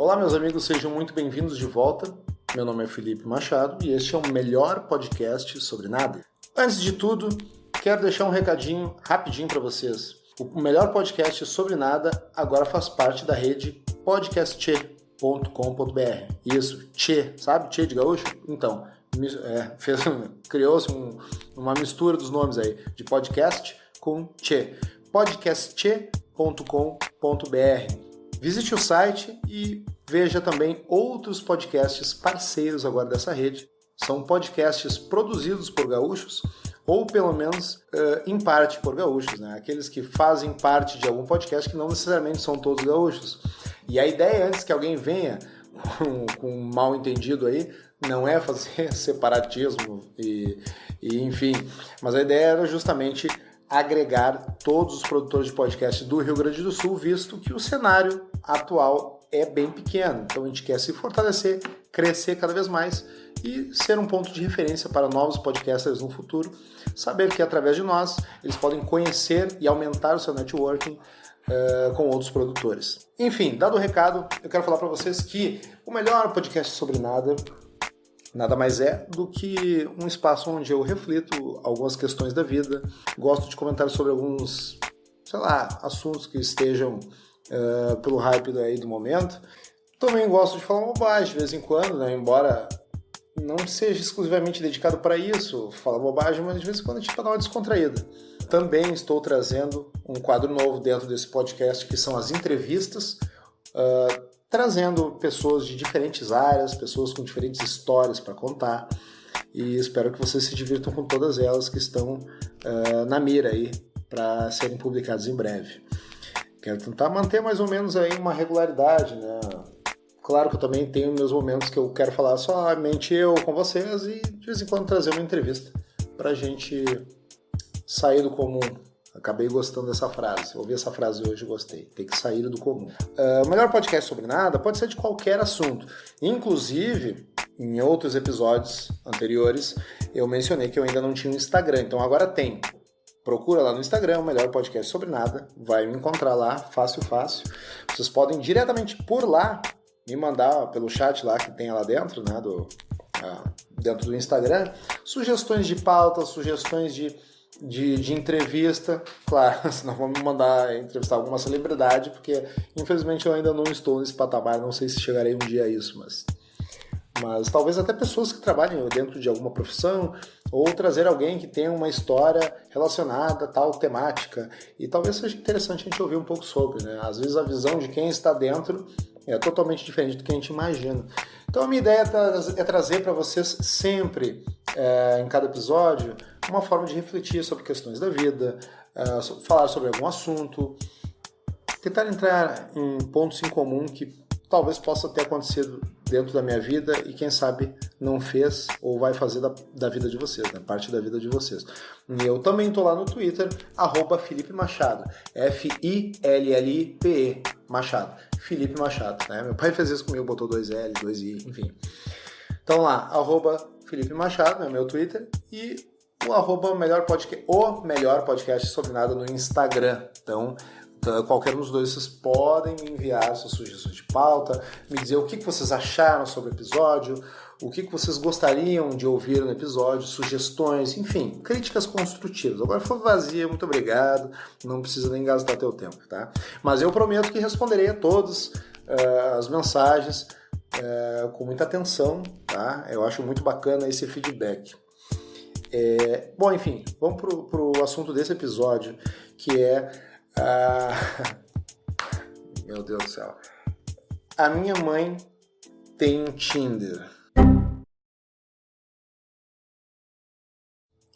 Olá, meus amigos, sejam muito bem-vindos de volta. Meu nome é Felipe Machado e este é o melhor podcast sobre nada. Antes de tudo, quero deixar um recadinho rapidinho para vocês. O melhor podcast sobre nada agora faz parte da rede podcastche.com.br. Isso, Tchê, sabe? Tchê de gaúcho? Então, criou-se uma mistura dos nomes aí, de podcast com Tchê. podcastche.com.br. Visite o site e veja também outros podcasts parceiros agora dessa rede. São podcasts produzidos por gaúchos, ou pelo menos em parte por gaúchos, né? Aqueles que fazem parte de algum podcast que não necessariamente são todos gaúchos. E a ideia, antes que alguém venha com um mal entendido aí, não é fazer separatismo e enfim, mas a ideia era justamente agregar todos os produtores de podcast do Rio Grande do Sul, visto que o cenário atual é bem pequeno. Então a gente quer se fortalecer, crescer cada vez mais e ser um ponto de referência para novos podcasters no futuro. Saber que através de nós eles podem conhecer e aumentar o seu networking com outros produtores. Enfim, dado o recado, eu quero falar para vocês que o melhor podcast sobre nada mais é do que um espaço onde eu reflito algumas questões da vida, gosto de comentar sobre alguns, assuntos que estejam pelo hype aí do momento. Também gosto de falar bobagem de vez em quando, né? Embora não seja exclusivamente dedicado para isso, falar bobagem, mas de vez em quando a gente dá uma descontraída. Também estou trazendo um quadro novo dentro desse podcast, que são as entrevistas, trazendo pessoas de diferentes áreas, pessoas com diferentes histórias para contar, e espero que vocês se divirtam com todas elas que estão na mira aí para serem publicadas em breve. Quero tentar manter mais ou menos aí uma regularidade, né? Claro que eu também tenho meus momentos que eu quero falar somente eu com vocês e de vez em quando trazer uma entrevista para a gente sair do comum. Acabei gostando dessa frase. Ouvi essa frase hoje e gostei. Tem que sair do comum. O melhor podcast sobre nada pode ser de qualquer assunto. Inclusive, em outros episódios anteriores, eu mencionei que eu ainda não tinha um Instagram. Então agora tem. Procura lá no Instagram, o melhor podcast sobre nada. Vai me encontrar lá, fácil. Vocês podem diretamente por lá me mandar pelo chat lá que tem lá dentro, né, dentro do Instagram, sugestões de pauta, sugestões de entrevista. Claro, senão vão me mandar entrevistar alguma celebridade, porque infelizmente eu ainda não estou nesse patamar, não sei se chegarei um dia a isso, mas talvez até pessoas que trabalhem dentro de alguma profissão, ou trazer alguém que tenha uma história relacionada a tal temática, e talvez seja interessante a gente ouvir um pouco sobre, né? Às vezes a visão de quem está dentro é totalmente diferente do que a gente imagina. Então a minha ideia é trazer para vocês sempre, em cada episódio, uma forma de refletir sobre questões da vida, falar sobre algum assunto, tentar entrar em pontos em comum que talvez possa ter acontecido dentro da minha vida e quem sabe não fez ou vai fazer da vida de vocês, né? Parte da vida de vocês. E eu também estou lá no Twitter, @Felipe Machado, FILLIPE Machado, Felipe Machado, né? Meu pai fez isso comigo, botou 2L, 2I, enfim. Então lá, @Felipe Machado, é meu Twitter, e o melhor podcast sobre nada no Instagram. Então, qualquer um dos dois, vocês podem me enviar suas sugestões de pauta, me dizer o que vocês acharam sobre o episódio, o que vocês gostariam de ouvir no episódio, sugestões, enfim, críticas construtivas. Agora foi vazia, muito obrigado, não precisa nem gastar teu tempo, tá? Mas eu prometo que responderei a todas as mensagens com muita atenção, tá? Eu acho muito bacana esse feedback. Bom, enfim, vamos pro assunto desse episódio, que é meu Deus do céu. A minha mãe tem um Tinder.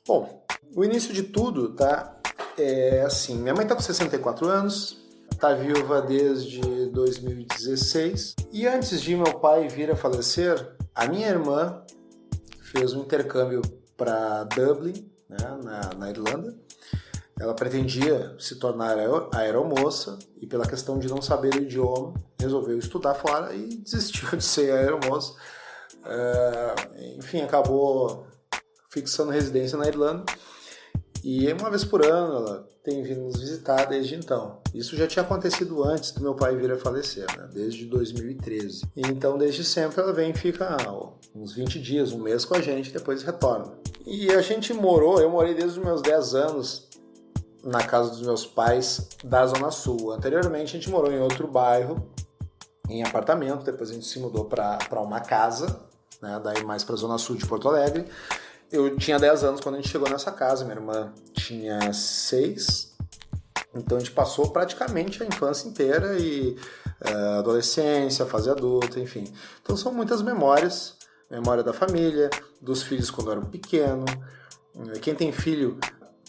Bom, o início de tudo, tá? É assim, minha mãe tá com 64 anos, tá viúva desde 2016, e antes de meu pai vir a falecer, a minha irmã fez um intercâmbio para Dublin, né, na Irlanda. Ela pretendia se tornar aeromoça e, pela questão de não saber o idioma, resolveu estudar fora e desistiu de ser aeromoça. Enfim, acabou fixando residência na Irlanda E uma vez por ano ela tem vindo nos visitar desde então. Isso já tinha acontecido antes do meu pai vir a falecer, né? Desde 2013. E então, desde sempre, ela vem e fica uns 20 dias, um mês com a gente, depois retorna. E a gente eu morei desde os meus 10 anos na casa dos meus pais da Zona Sul. Anteriormente, a gente morou em outro bairro, em apartamento, depois a gente se mudou para uma casa, né? Daí mais para a Zona Sul de Porto Alegre. Eu tinha 10 anos quando a gente chegou nessa casa, minha irmã tinha 6, então a gente passou praticamente a infância inteira e adolescência, fase adulta, enfim. Então são muitas memórias, memória da família, dos filhos quando eram pequenos, quem tem filho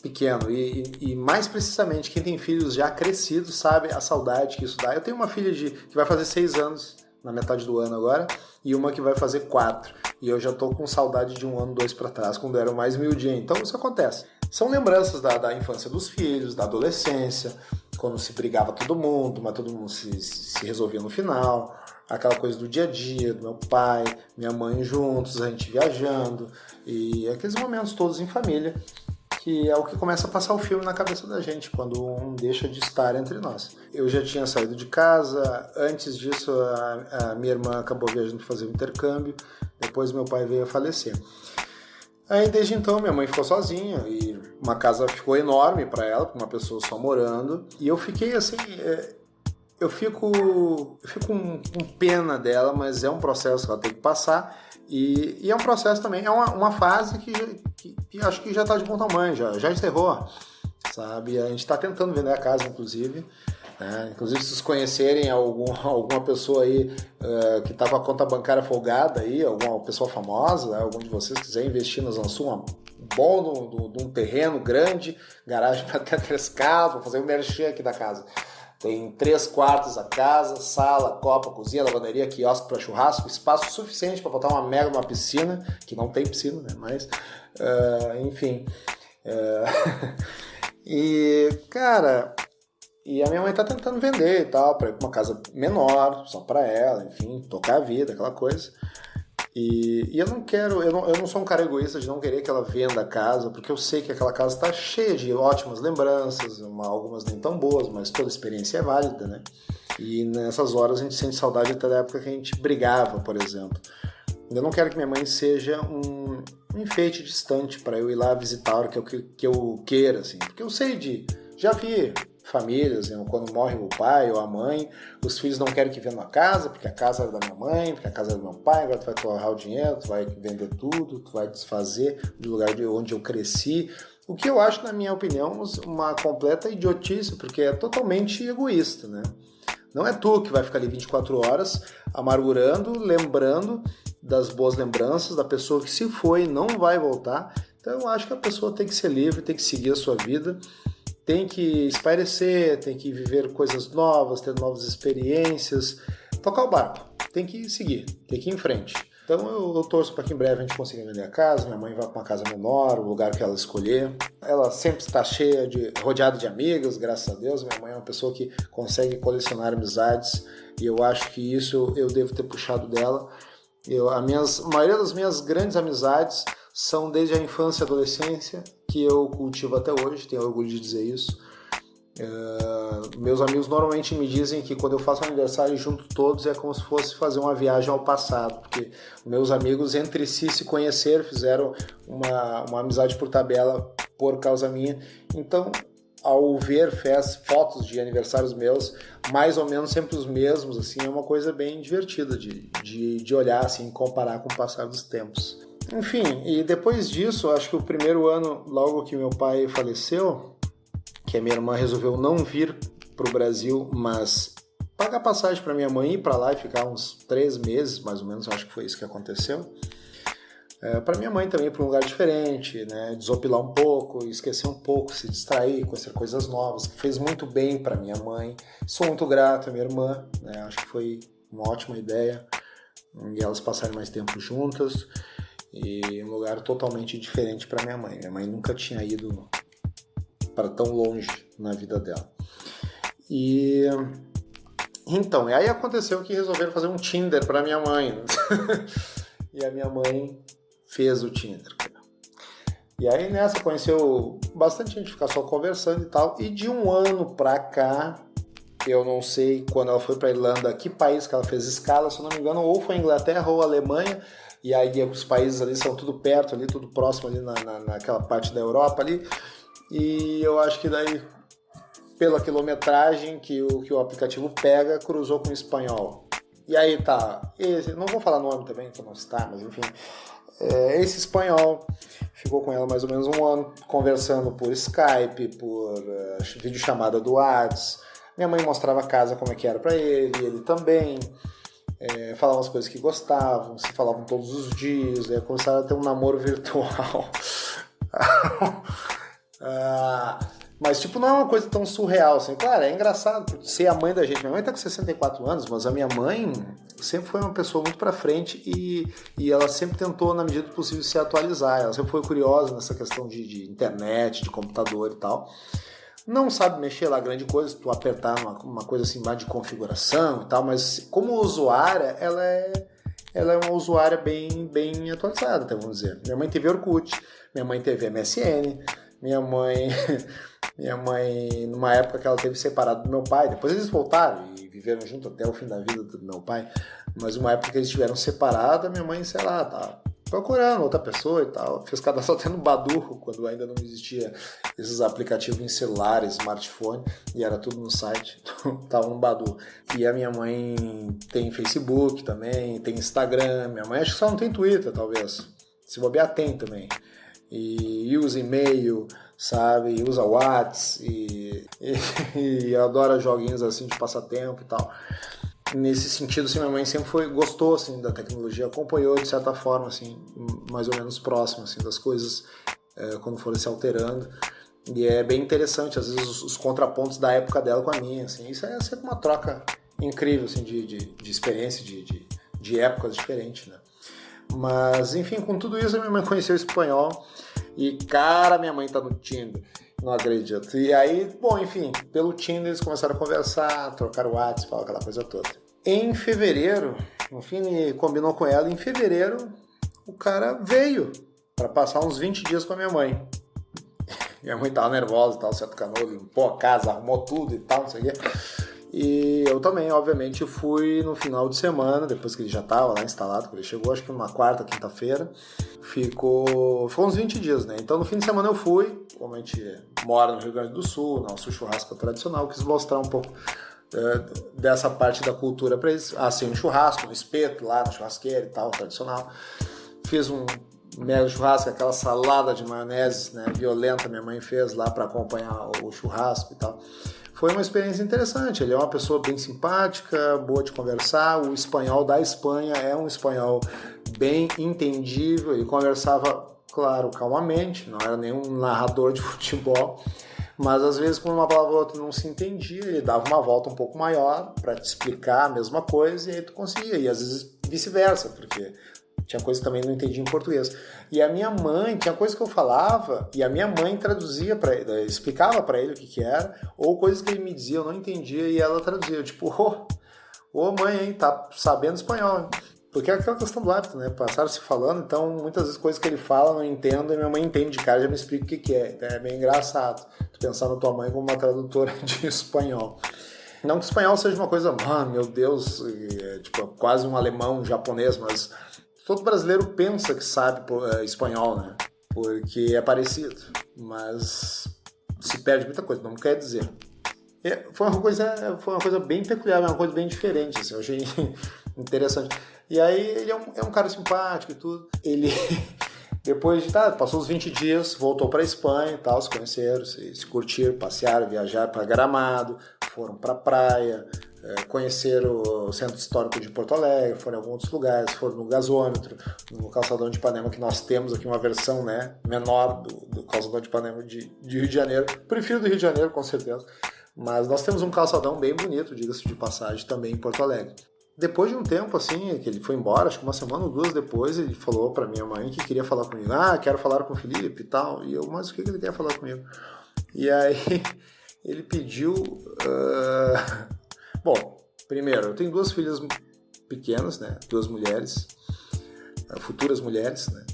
pequeno e mais precisamente quem tem filhos já crescidos sabe a saudade que isso dá. Eu tenho uma filha que vai fazer 6 anos na metade do ano agora e uma que vai fazer 4. E eu já tô com saudade de 1 ano, 2 para trás, quando era mais miudinho. Então isso acontece. São lembranças da infância dos filhos, da adolescência, quando se brigava todo mundo, mas todo mundo se resolvia no final. Aquela coisa do dia a dia, do meu pai, minha mãe juntos, a gente viajando. E aqueles momentos todos em família, que é o que começa a passar o filme na cabeça da gente, quando um deixa de estar entre nós. Eu já tinha saído de casa, antes disso a minha irmã acabou viajando para fazer um intercâmbio, depois meu pai veio a falecer. Aí desde então minha mãe ficou sozinha e uma casa ficou enorme para ela, com uma pessoa só morando, e eu fiquei assim... Eu fico com pena dela, mas é um processo que ela tem que passar e é um processo também, é uma fase que acho que já está de bom tamanho, já encerrou, sabe? A gente está tentando vender a casa, inclusive, né? Inclusive se vocês conhecerem alguma pessoa aí que está com a conta bancária folgada aí, alguma pessoa famosa, né? Algum de vocês quiser investir na Zona Sul, bom de um terreno grande, garagem para até 3 carros, vou fazer um merchan aqui da casa. Tem 3 quartos a casa, sala, copa, cozinha, lavanderia, quiosque para churrasco, espaço suficiente para botar uma piscina, que não tem piscina, né? Mas, enfim. E, cara, e a minha mãe tá tentando vender e tal, para ir pra uma casa menor, só para ela, enfim, tocar a vida, aquela coisa. E eu não quero, eu não sou um cara egoísta de não querer que ela venda a casa, porque eu sei que aquela casa está cheia de ótimas lembranças, algumas nem tão boas, mas toda experiência é válida, né? E nessas horas a gente sente saudade até da época que a gente brigava, por exemplo. Eu não quero que minha mãe seja um enfeite distante para eu ir lá visitar a hora que eu queira, assim, porque eu sei já vi famílias, quando morre o pai ou a mãe, os filhos não querem que vendam a casa, porque a casa era da minha mãe, porque a casa era do meu pai, agora tu vai torrar o dinheiro, tu vai vender tudo, tu vai desfazer do lugar onde eu cresci. O que eu acho, na minha opinião, uma completa idiotice, porque é totalmente egoísta, né? Não é tu que vai ficar ali 24 horas amargurando, lembrando das boas lembranças da pessoa que se foi e não vai voltar. Então eu acho que a pessoa tem que ser livre, tem que seguir a sua vida, tem que espairecer, tem que viver coisas novas, ter novas experiências, tocar o barco, tem que seguir, tem que ir em frente. Então eu torço para que em breve a gente consiga vender a casa, minha mãe vai para uma casa menor, o lugar que ela escolher. Ela sempre está rodeada de amigas, graças a Deus. Minha mãe é uma pessoa que consegue colecionar amizades e eu acho que isso eu devo ter puxado dela. A maioria das minhas grandes amizades são desde a infância e adolescência, que eu cultivo até hoje, tenho orgulho de dizer isso. Meus amigos normalmente me dizem que quando eu faço aniversário junto todos é como se fosse fazer uma viagem ao passado, porque meus amigos entre si se conheceram, fizeram uma amizade por tabela por causa minha. Então, ao ver fotos de aniversários meus, mais ou menos sempre os mesmos, assim, é uma coisa bem divertida de olhar, assim, comparar com o passar dos tempos. Enfim, e depois disso, acho que o primeiro ano, logo que meu pai faleceu, que a minha irmã resolveu não vir para o Brasil, mas pagar passagem para minha mãe ir para lá e ficar uns 3 meses, mais ou menos, acho que foi isso que aconteceu. Para minha mãe também, para um lugar diferente, né? Desopilar um pouco, esquecer um pouco, se distrair, conhecer coisas novas, que fez muito bem para minha mãe. Sou muito grato à minha irmã, né? Acho que foi uma ótima ideia e elas passarem mais tempo juntas, e um lugar totalmente diferente para minha mãe. Minha mãe nunca tinha ido para tão longe na vida dela. E então, aí aconteceu que resolveram fazer um Tinder para minha mãe. E a minha mãe fez o Tinder. E aí nessa conheceu bastante gente, ficar só conversando e tal. E de um ano pra cá, eu não sei quando ela foi pra Irlanda, que país que ela fez escala, se eu não me engano, ou foi a Inglaterra ou a Alemanha. E aí os países ali são tudo perto, ali, tudo próximo ali naquela parte da Europa ali. E eu acho que daí, pela quilometragem que o aplicativo pega, cruzou com o espanhol. E aí tá, não vou falar nome também, que não está, mas enfim, esse espanhol ficou com ela mais ou menos um ano, conversando por Skype, por videochamada do WhatsApp. Minha mãe mostrava a casa como é que era pra ele também, falavam as coisas que gostavam, se falavam todos os dias, começaram a ter um namoro virtual. Mas, tipo, não é uma coisa tão surreal, assim. Claro, é engraçado ser a mãe da gente. Minha mãe tá com 64 anos, mas a minha mãe sempre foi uma pessoa muito pra frente e ela sempre tentou, na medida do possível, se atualizar. Ela sempre foi curiosa nessa questão de internet, de computador e tal. Não sabe mexer lá grande coisa, tu apertar uma coisa assim mais de configuração e tal, mas como usuária, ela é uma usuária bem atualizada, até vamos dizer. Minha mãe teve Orkut, minha mãe teve MSN, minha mãe, numa época que ela teve separado do meu pai, depois eles voltaram e viveram junto até o fim da vida do meu pai, mas uma época que eles estiveram separados, a minha mãe, sei lá, tá procurando outra pessoa e tal, fez cadastro até no Badoo, quando ainda não existia esses aplicativos em celular, smartphone, e era tudo no site, tava no Badoo. E a minha mãe tem Facebook também, tem Instagram, minha mãe acho que só não tem Twitter, talvez, se bobear tem também. E usa e-mail, sabe, e usa WhatsApp e adora joguinhos assim de passatempo e tal. Nesse sentido, assim, minha mãe sempre gostou assim, da tecnologia, acompanhou de certa forma, assim, mais ou menos próximo assim, das coisas quando foram se alterando. E é bem interessante, às vezes, os contrapontos da época dela com a minha. Assim, isso é sempre uma troca incrível assim, de experiência, de épocas diferentes, né? Mas, enfim, com tudo isso, a minha mãe conheceu o espanhol e, cara, minha mãe tá no Tinder, não acredito. E aí, bom, enfim, pelo Tinder eles começaram a conversar, trocaram o WhatsApp, aquela coisa toda. Em fevereiro, no fim, ele combinou com ela, em fevereiro o cara veio para passar uns 20 dias com a minha mãe. Minha mãe tava nervosa e tal, certo canô, limpou a casa, arrumou tudo e tal, não sei o quê. E eu também, obviamente, fui no final de semana, depois que ele já estava lá instalado, quando ele chegou, acho que numa quarta, quinta-feira, ficou uns 20 dias, né? Então no fim de semana eu fui, como a gente mora no Rio Grande do Sul, nosso churrasco tradicional, quis mostrar um pouco dessa parte da cultura para eles, assim, um churrasco, um espeto lá na churrasqueira e tal, tradicional. Fiz um mega churrasco, aquela salada de maionese, né, violenta, minha mãe fez lá para acompanhar o churrasco e tal. Foi uma experiência interessante, ele é uma pessoa bem simpática, boa de conversar, o espanhol da Espanha é um espanhol bem entendível, ele conversava, claro, calmamente, não era nenhum narrador de futebol, mas às vezes quando uma palavra ou outra não se entendia, ele dava uma volta um pouco maior para te explicar a mesma coisa e aí tu conseguia, e às vezes vice-versa, porque tinha coisa que também não entendia em português. E a minha mãe, tinha coisa que eu falava, e a minha mãe traduzia para ele, explicava para ele o que era, ou coisas que ele me dizia, eu não entendia, e ela traduzia. Tipo, ô mãe, hein, tá sabendo espanhol, hein? Porque é aquela questão do hábito, né? Passaram se falando, então muitas vezes coisas que ele fala eu não entendo, e minha mãe entende de cara, já me explica o que é. Então é bem engraçado tu pensar na tua mãe como uma tradutora de espanhol. Não que o espanhol seja uma coisa, meu Deus, tipo, quase um alemão, um japonês, mas todo brasileiro pensa que sabe espanhol, né? Porque é parecido, mas se perde muita coisa, não quer dizer. Foi uma coisa bem peculiar, uma coisa bem diferente, assim, eu achei interessante. E aí ele é um cara simpático e tudo. Ele, depois de, passou uns 20 dias, voltou para a Espanha e tal, se conheceram, se curtiram, passearam, viajaram para Gramado, foram para a praia, conheceram o Centro Histórico de Porto Alegre, foram em alguns outros lugares, foram no gasômetro, no calçadão de Ipanema, que nós temos aqui uma versão, né, menor do calçadão de Ipanema de Rio de Janeiro. Prefiro do Rio de Janeiro, com certeza. Mas nós temos um calçadão bem bonito, diga-se de passagem, também em Porto Alegre. Depois de um tempo, assim, que ele foi embora, acho que uma semana ou duas depois, ele falou pra minha mãe que queria falar comigo. Quero falar com o Felipe e tal. E eu, mas o que ele quer falar comigo? E aí, ele pediu... Bom, primeiro, eu tenho 2 filhas pequenas, né? 2 mulheres, futuras mulheres, né?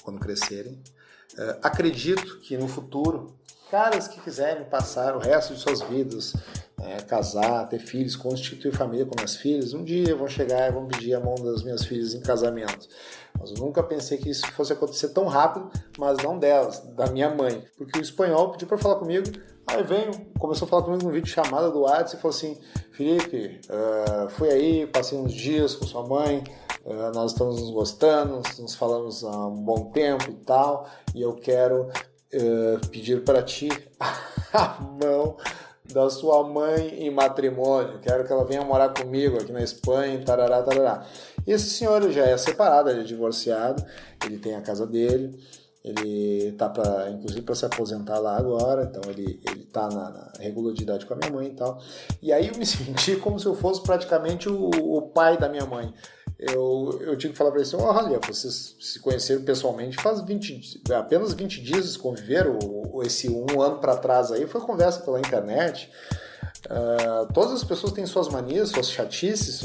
Quando crescerem. Acredito que no futuro, caras que quiserem passar o resto de suas vidas, casar, ter filhos, constituir família com minhas filhas, um dia vão chegar e vão pedir a mão das minhas filhas em casamento. Mas eu nunca pensei que isso fosse acontecer tão rápido, mas não delas, da minha mãe. Porque o espanhol pediu para falar comigo, aí começou a falar comigo num vídeo chamada do WhatsApp e falou assim: Felipe, fui aí, passei uns dias com sua mãe, nós estamos nos gostando, nos falamos há um bom tempo e tal, e eu quero pedir para ti a mão da sua mãe em matrimônio, quero que ela venha morar comigo aqui na Espanha, tarará, tarará. E esse senhor já é separado, ele é divorciado, ele tem a casa dele, ele tá inclusive para se aposentar lá agora, então ele tá na regularidade com a minha mãe e tal. E aí eu me senti como se eu fosse praticamente o pai da minha mãe. Eu tive que falar para ele assim: olha, vocês se conheceram pessoalmente faz apenas 20 dias, eles conviveram, esse um ano para trás aí foi conversa pela internet. Todas as pessoas têm suas manias, suas chatices,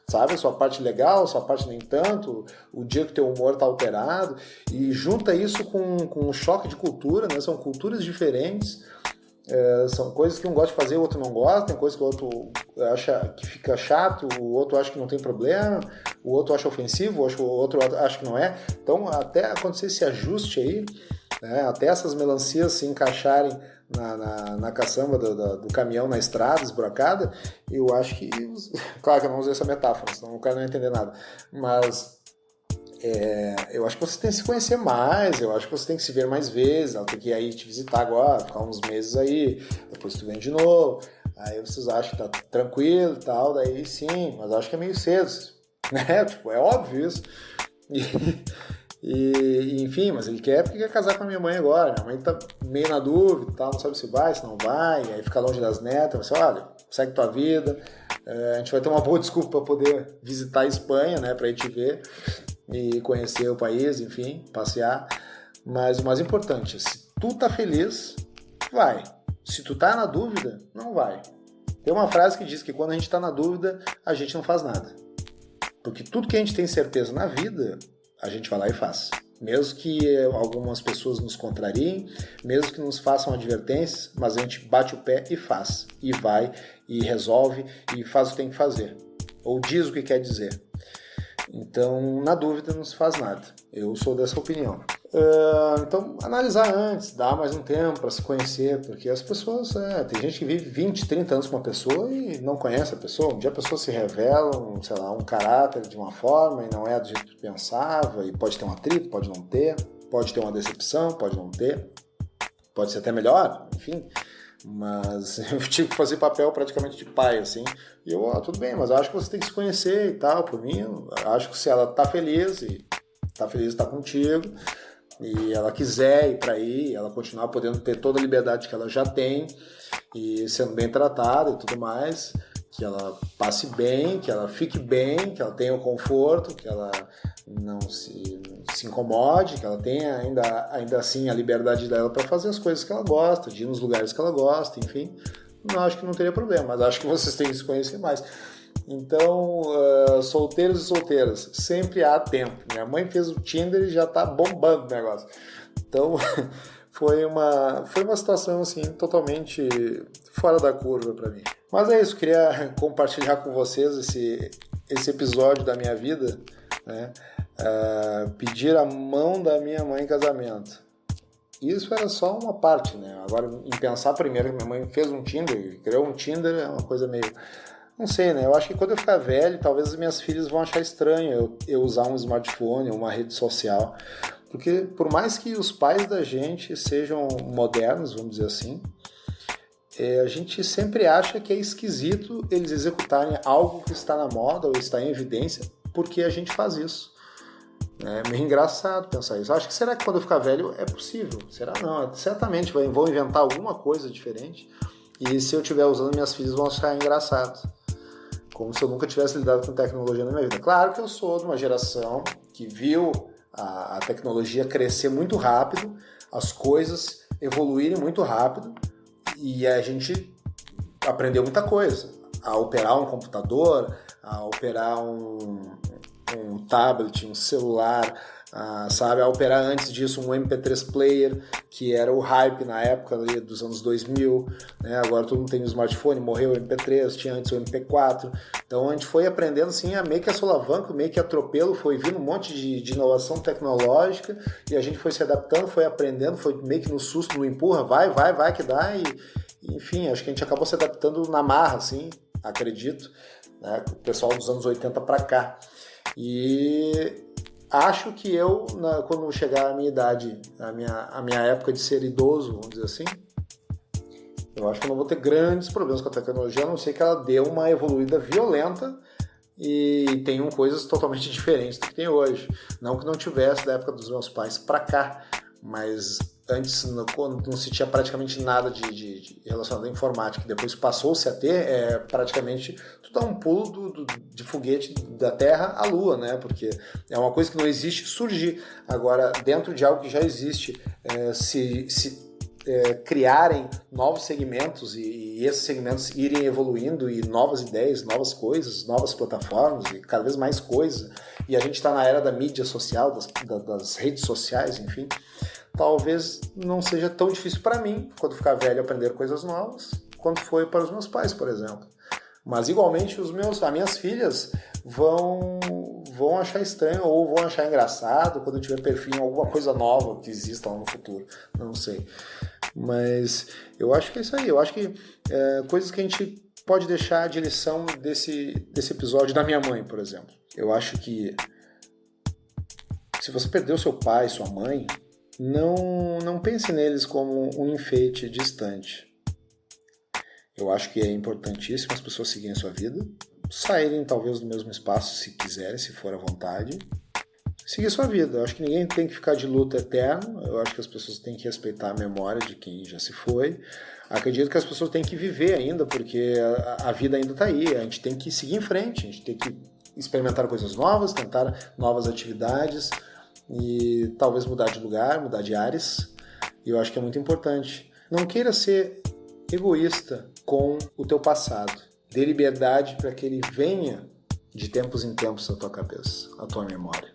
sabe, sua parte legal, sua parte nem tanto, o dia que teu humor tá alterado, e junta isso com um choque de cultura, né? São culturas diferentes. São coisas que um gosta de fazer, o outro não gosta, tem coisas que o outro acha que fica chato, o outro acha que não tem problema, o outro acha ofensivo, o outro acha que não é. Então, até acontecer esse ajuste aí, né, até essas melancias se encaixarem na caçamba do caminhão na estrada, esburacada, eu acho que... Claro que eu não usei essa metáfora, senão o cara não vai entender nada, mas... eu acho que você tem que se conhecer mais, eu acho que você tem que se ver mais vezes, ela tem que ir aí te visitar agora, ficar uns meses aí, depois tu vem de novo, aí vocês acham que tá tranquilo e tal, daí sim, mas eu acho que é meio cedo, né? Tipo, é óbvio isso. E enfim, mas ele quer porque quer casar com a minha mãe agora, minha mãe tá meio na dúvida e tal, não sabe se vai, se não vai, aí fica longe das netas, vai ser, olha, segue tua vida, a gente vai ter uma boa desculpa para poder visitar a Espanha, né, pra ir te ver e conhecer o país, enfim, passear. Mas o mais importante, se tu tá feliz, vai. Se tu tá na dúvida, não vai. Tem uma frase que diz que quando a gente tá na dúvida, a gente não faz nada. Porque tudo que a gente tem certeza na vida, a gente vai lá e faz. Mesmo que algumas pessoas nos contrariem, mesmo que nos façam advertências, mas a gente bate o pé e faz. E vai, e resolve, e faz o que tem que fazer. Ou diz o que quer dizer. Então, na dúvida, não se faz nada. Eu sou dessa opinião. Então, analisar antes, dar mais um tempo para se conhecer, porque as pessoas... tem gente que vive 20, 30 anos com uma pessoa e não conhece a pessoa. Um dia a pessoa se revela, sei lá, um caráter de uma forma e não é do jeito que pensava, e pode ter um atrito, pode não ter, pode ter uma decepção, pode não ter, pode ser até melhor, enfim... Mas eu tive que fazer papel praticamente de pai, assim. E eu, tudo bem, mas eu acho que você tem que se conhecer e tal. Por mim, eu acho que se ela tá feliz e tá contigo, e ela quiser ir para aí, ela continuar podendo ter toda a liberdade que ela já tem, e sendo bem tratada e tudo mais, que ela passe bem, que ela fique bem, que ela tenha o conforto, que ela não se incomode, que ela tenha ainda assim a liberdade dela para fazer as coisas que ela gosta, de ir nos lugares que ela gosta, enfim, não acho que não teria problema, mas acho que vocês têm que se conhecer mais. Então, solteiros e solteiras, sempre há tempo. Minha mãe fez o Tinder e já tá bombando o negócio. Então, foi uma situação assim totalmente fora da curva para mim. Mas é isso, queria compartilhar com vocês esse episódio da minha vida, né? Pedir a mão da minha mãe em casamento. Isso era só uma parte, né? Agora, em pensar primeiro que minha mãe fez um Tinder, criou um Tinder, é uma coisa meio... Não sei, né? Eu acho que quando eu ficar velho, talvez as minhas filhas vão achar estranho eu usar um smartphone, uma rede social. Porque por mais que os pais da gente sejam modernos, vamos dizer assim, a gente sempre acha que é esquisito eles executarem algo que está na moda ou está em evidência, porque a gente faz isso. É meio engraçado pensar isso. Acho que será que quando eu ficar velho é possível? Será não? Certamente vão inventar alguma coisa diferente e se eu estiver usando, minhas filhas vão achar engraçado. Como se eu nunca tivesse lidado com tecnologia na minha vida. Claro que eu sou de uma geração que viu a tecnologia crescer muito rápido, as coisas evoluírem muito rápido e a gente aprendeu muita coisa. A operar um computador, a operar um tablet, um celular, sabe, a operar antes disso um MP3 player, que era o hype na época ali dos anos 2000, né? Agora todo mundo tem um smartphone, morreu o MP3, tinha antes o MP4, então a gente foi aprendendo assim, meio que a solavanco, meio que atropelo, foi vindo um monte de inovação tecnológica e a gente foi se adaptando, foi aprendendo, foi meio que no susto, no empurra, vai que dá, e enfim, acho que a gente acabou se adaptando na marra, assim, acredito, né? O pessoal dos anos 80 para cá. E acho que eu, quando chegar a minha idade, a minha época de ser idoso, vamos dizer assim, eu acho que eu não vou ter grandes problemas com a tecnologia, a não ser que ela dê uma evoluída violenta e tenham coisas totalmente diferentes do que tem hoje. Não que não tivesse da época dos meus pais para cá, mas antes, quando não se tinha praticamente nada de relacionado à informática, depois passou-se a ter, praticamente tu dá um pulo de foguete da Terra à Lua, né? Porque é uma coisa que não existe surgir. Agora, dentro de algo que já existe, criarem novos segmentos e esses segmentos irem evoluindo e novas ideias, novas coisas, novas plataformas e cada vez mais coisas. E a gente está na era da mídia social, das redes sociais, enfim. Talvez não seja tão difícil para mim, quando ficar velho, aprender coisas novas, quanto foi para os meus pais, por exemplo. Mas, igualmente, as minhas filhas vão achar estranho ou vão achar engraçado quando eu tiver perfil em alguma coisa nova que exista lá no futuro. Não sei. Mas eu acho que é isso aí. Eu acho que coisas que a gente pode deixar de lição desse episódio da minha mãe, por exemplo. Eu acho que se você perdeu seu pai, sua mãe, não pense neles como um enfeite distante. Eu acho que é importantíssimo as pessoas seguirem a sua vida, saírem talvez do mesmo espaço se quiserem, se for à vontade, seguir sua vida. Eu acho que ninguém tem que ficar de luto eterno, eu acho que as pessoas têm que respeitar a memória de quem já se foi. Acredito que as pessoas têm que viver ainda, porque a vida ainda está aí, a gente tem que seguir em frente, a gente tem que experimentar coisas novas, tentar novas atividades, e talvez mudar de lugar, mudar de ares, e eu acho que é muito importante. Não queira ser egoísta com o teu passado. Dê liberdade para que ele venha de tempos em tempos à tua cabeça, à tua memória.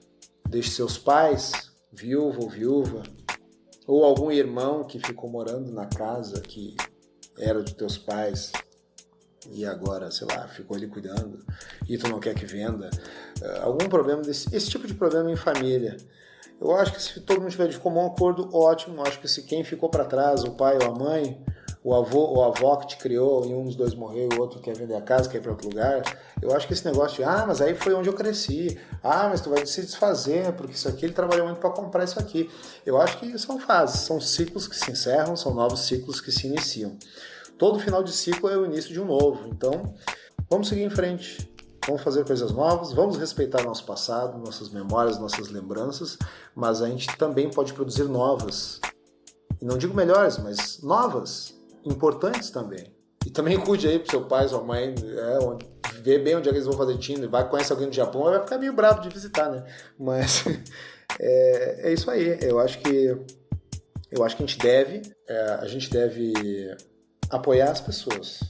Deixe seus pais, viúvo ou viúva, ou algum irmão que ficou morando na casa que era dos teus pais e agora, sei lá, ficou ali cuidando e tu não quer que venda. Algum problema esse tipo de problema em família. Eu acho que se todo mundo tiver de comum acordo, ótimo. Eu acho que se quem ficou para trás, o pai ou a mãe, o avô ou a avó que te criou e um dos dois morreu e o outro quer vender a casa, quer ir para outro lugar, eu acho que esse negócio de, mas aí foi onde eu cresci, mas tu vai se desfazer, porque isso aqui ele trabalhou muito para comprar isso aqui. Eu acho que são fases, são ciclos que se encerram, são novos ciclos que se iniciam. Todo final de ciclo é o início de um novo, então vamos seguir em frente. Vamos fazer coisas novas, vamos respeitar nosso passado, nossas memórias, nossas lembranças, mas a gente também pode produzir novas. E não digo melhores, mas novas, importantes também. E também cuide aí pro seu pai, sua mãe, vê bem onde é que eles vão fazer Tinder, conhece alguém do Japão, vai ficar meio bravo de visitar, né? Mas é isso aí. Eu acho que a gente deve apoiar as pessoas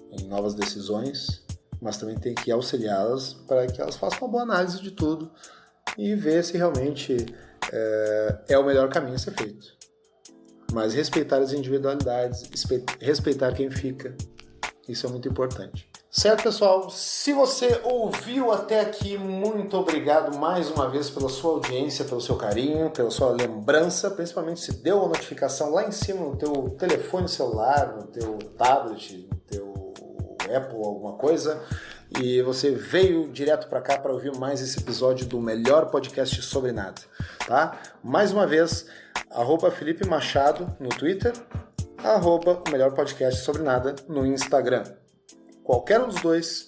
em novas decisões, mas também tem que auxiliá-las para que elas façam uma boa análise de tudo e ver se realmente é o melhor caminho a ser feito. Mas respeitar as individualidades, respeitar quem fica, isso é muito importante. Certo, pessoal? Se você ouviu até aqui, muito obrigado mais uma vez pela sua audiência, pelo seu carinho, pela sua lembrança, principalmente se deu a notificação lá em cima no teu telefone celular, no teu tablet, no teu Apple, alguma coisa, e você veio direto para cá para ouvir mais esse episódio do melhor podcast sobre nada, tá? Mais uma vez, @Felipe Machado no Twitter, @o melhor podcast sobre nada no Instagram. Qualquer um dos dois,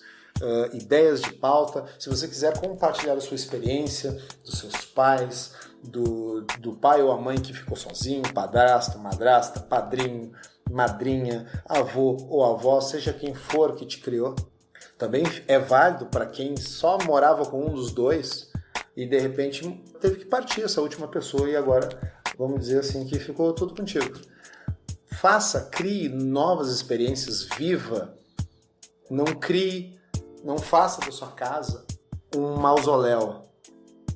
ideias de pauta, se você quiser compartilhar a sua experiência, dos seus pais, do pai ou a mãe que ficou sozinho, padrasto, madrasta, padrinho, madrinha, avô ou avó, seja quem for que te criou. Também é válido para quem só morava com um dos dois e de repente teve que partir essa última pessoa e agora, vamos dizer assim, que ficou tudo contigo. Crie novas experiências, viva. Não faça da sua casa um mausoléu.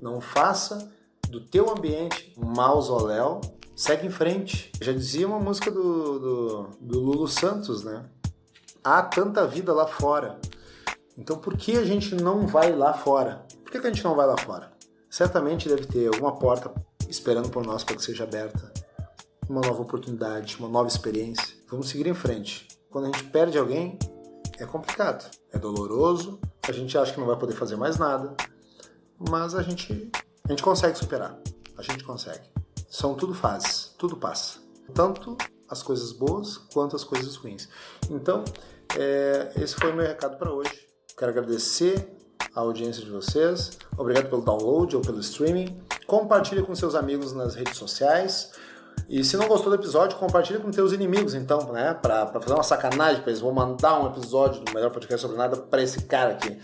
Não faça do teu ambiente um mausoléu. Segue em frente. Já dizia uma música do Lulu Santos, né? Há tanta vida lá fora. Então por que a gente não vai lá fora? Por que a gente não vai lá fora? Certamente deve ter alguma porta esperando por nós para que seja aberta. Uma nova oportunidade, uma nova experiência. Vamos seguir em frente. Quando a gente perde alguém, é complicado. É doloroso. A gente acha que não vai poder fazer mais nada. Mas a gente consegue superar. A gente consegue. São tudo fases. Tudo passa. Tanto as coisas boas quanto as coisas ruins. Então, esse foi o meu recado para hoje. Quero agradecer a audiência de vocês. Obrigado pelo download ou pelo streaming. Compartilhe com seus amigos nas redes sociais. E se não gostou do episódio, compartilhe com teus inimigos, então, né? Pra fazer uma sacanagem pra eles. Vou mandar um episódio do Melhor Podcast Sobre Nada pra esse cara aqui.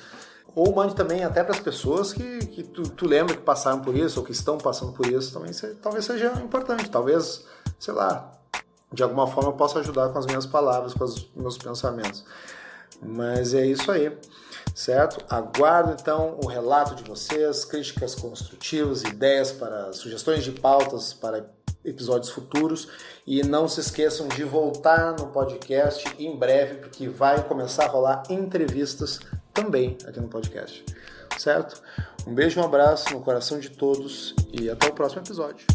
Ou mande também até para as pessoas que tu lembra que passaram por isso ou que estão passando por isso. Também talvez seja importante. Talvez, sei lá, de alguma forma eu possa ajudar com as minhas palavras, com os meus pensamentos. Mas é isso aí, certo? Aguardo então o relato de vocês, críticas construtivas, ideias para sugestões de pautas para episódios futuros. E não se esqueçam de voltar no podcast em breve, porque vai começar a rolar entrevistas também aqui no podcast, certo? Um beijo, um abraço no coração de todos e até o próximo episódio.